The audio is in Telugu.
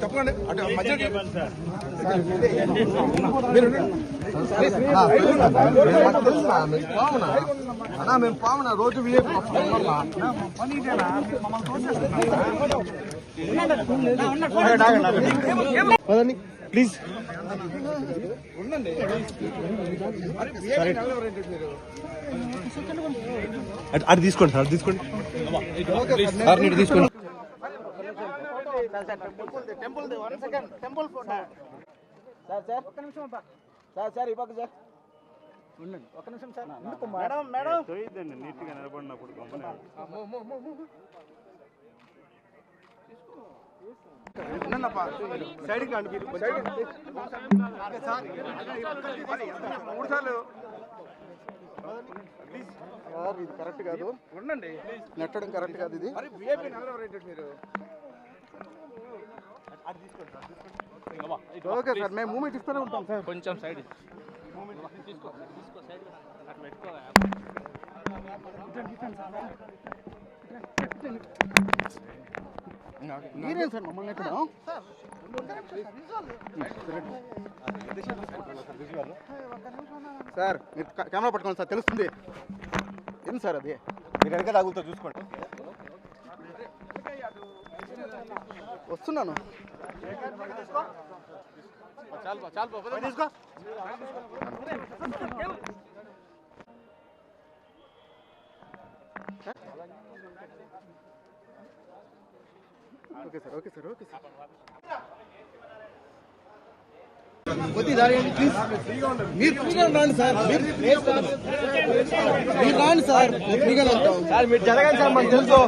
చెప్పండి అన్నా మేము పావునా రోజు ప్లీజ్ అది తీసుకోండి సార్, తీసుకోండి సార్, నీటి తీసుకోండి. సార్ ఈ పక్క సార్ ఉండండి, ఒక్క నిమిషం సార్. మేడం మేడం నీట్గా నిలబడినప్పుడు సైడ్కి రండి మీరు. 3 సార్లు ఇది కరెక్ట్ కాదు, ఉండండి. నెట్టడం కరెక్ట్ కాదు, ఇది మీరు. ఓకే సార్, మేము మూమెంట్ ఇస్తూనే ఉంటాం సార్. కొంచెం సైడ్ మీరేం సార్ మమ్మల్ని ఎక్కడ సార్? మీరు కెమెరా పట్టుకోండి సార్, తెలుస్తుంది. ఏంటి సార్ అది? మీరు వెనక తగులుతో చూసుకోండి. వస్తున్నాను. తీసుకో. Okay sir, okay sir, okay sir. కొద్ది దారేయండి ప్లీజ్. మీరు ఫ్రీగా రండి సార్, మీరు రాండి సార్, ఫ్రీగా ఉంటాం సార్. మీరు జరగండి సార్, మాకు తెలుసు.